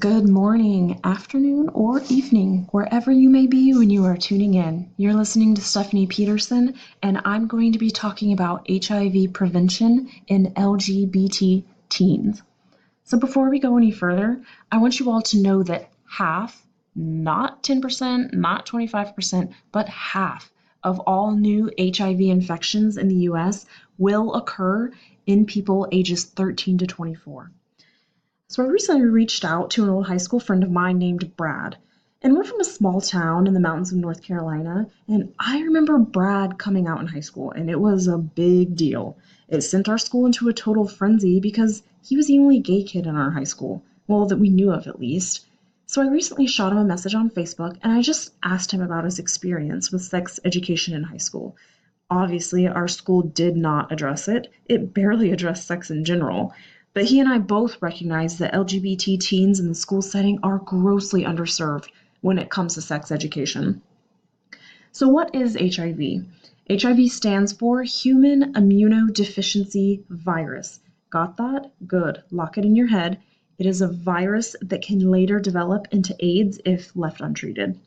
Good morning, afternoon, or evening, wherever you may be when you are tuning in. You're listening to Stephanie Peterson, and I'm going to be talking about HIV prevention in LGBT teens. So before we go any further, I want you all to know that half, not 10%, not 25%, but half of all new HIV infections in the US will occur in people ages 13 to 24. So I recently reached out to an old high school friend of mine named Brad. And we're from a small town in the mountains of North Carolina. And I remember Brad coming out in high school, and it was a big deal. It sent our school into a total frenzy because he was the only gay kid in our high school. Well, that we knew of at least. So I recently shot him a message on Facebook, and I just asked him about his experience with sex education in high school. Obviously, our school did not address it. It barely addressed sex in general. But he and I both recognize that LGBT teens in the school setting are grossly underserved when it comes to sex education. So, what is HIV? HIV stands for Human Immunodeficiency Virus. Got that? Good. Lock it in your head. It is a virus that can later develop into AIDS if left untreated.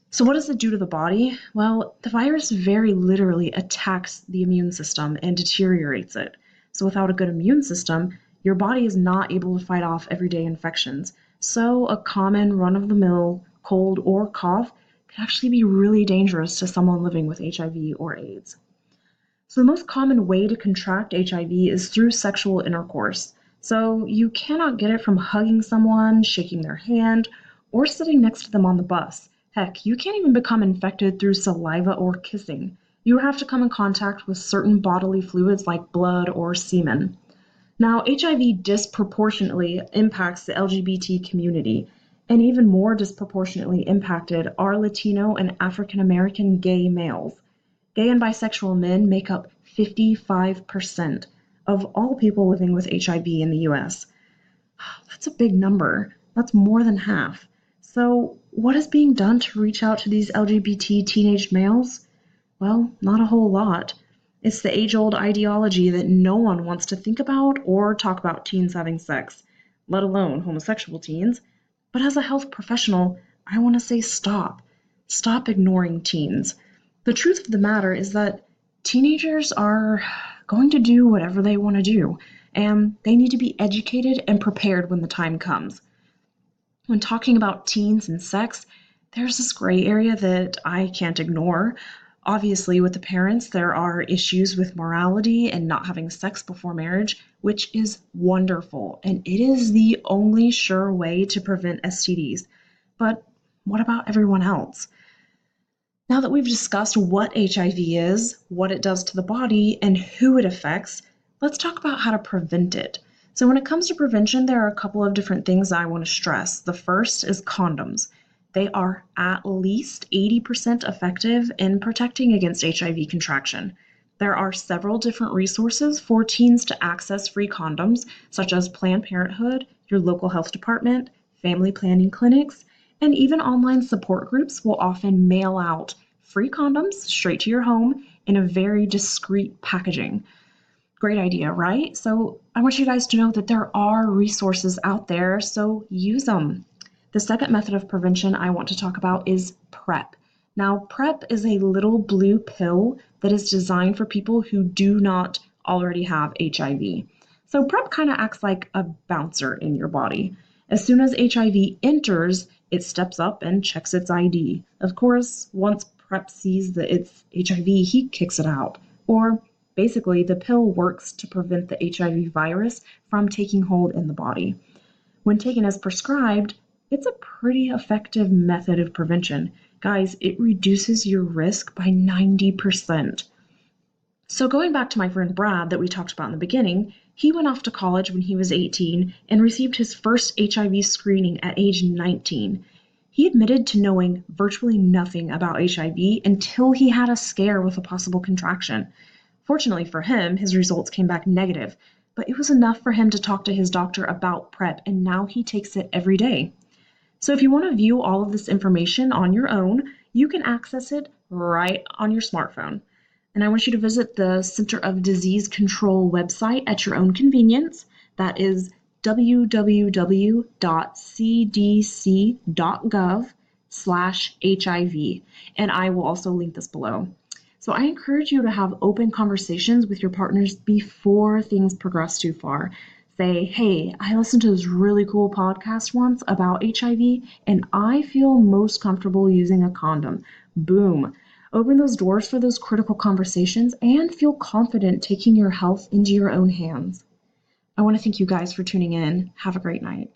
So, what does it do to the body? Well, the virus very literally attacks the immune system and deteriorates it. So, without a good immune system, your body is not able to fight off everyday infections. So, a common run of the mill cold or cough can actually be really dangerous to someone living with HIV or AIDS. So, the most common way to contract HIV is through sexual intercourse. So, you cannot get it from hugging someone, shaking their hand, or sitting next to them on the bus. Heck, you can't even become infected through saliva or kissing. You have to come in contact with certain bodily fluids like blood or semen. Now, HIV disproportionately impacts the LGBT community, and even more disproportionately impacted are Latino and African American gay males. Gay and bisexual men make up 55% of all people living with HIV in the US. That's a big number. That's more than half. So, what is being done to reach out to these LGBT teenage males? Well, not a whole lot. It's the age-old ideology that no one wants to think about or talk about teens having sex, let alone homosexual teens. But as a health professional, I want to say stop. Stop ignoring teens. The truth of the matter is that teenagers are going to do whatever they want to do, and they need to be educated and prepared when the time comes. When talking about teens and sex, there's this gray area that I can't ignore. Obviously, with the parents, there are issues with morality and not having sex before marriage, which is wonderful, and it is the only sure way to prevent STDs. But what about everyone else? Now that we've discussed what HIV is, what it does to the body, and who it affects, let's talk about how to prevent it. So when it comes to prevention, there are a couple of different things I want to stress. The first is condoms. They are at least 80% effective in protecting against HIV contraction. There are several different resources for teens to access free condoms, such as Planned Parenthood, your local health department, family planning clinics, and even online support groups will often mail out free condoms straight to your home in a very discreet packaging. Great idea, right? So I want you guys to know that there are resources out there, so use them. The second method of prevention I want to talk about is PrEP. Now, PrEP is a little blue pill that is designed for people who do not already have HIV. So PrEP kind of acts like a bouncer in your body. As soon as HIV enters, it steps up and checks its ID. Of course, once PrEP sees that it's HIV, he kicks it out. Or basically, the pill works to prevent the HIV virus from taking hold in the body. When taken as prescribed, it's a pretty effective method of prevention. Guys, it reduces your risk by 90%. So going back to my friend Brad that we talked about in the beginning, he went off to college when he was 18 and received his first HIV screening at age 19. He admitted to knowing virtually nothing about HIV until he had a scare with a possible contraction. Fortunately for him, his results came back negative, but it was enough for him to talk to his doctor about PrEP, and now he takes it every day. So if you want to view all of this information on your own, you can access it right on your smartphone. And I want you to visit the Center of Disease Control website at your own convenience. That is www.cdc.gov/HIV, and I will also link this below. So I encourage you to have open conversations with your partners before things progress too far. Say, hey, I listened to this really cool podcast once about HIV, and I feel most comfortable using a condom. Boom. Open those doors for those critical conversations and feel confident taking your health into your own hands. I want to thank you guys for tuning in. Have a great night.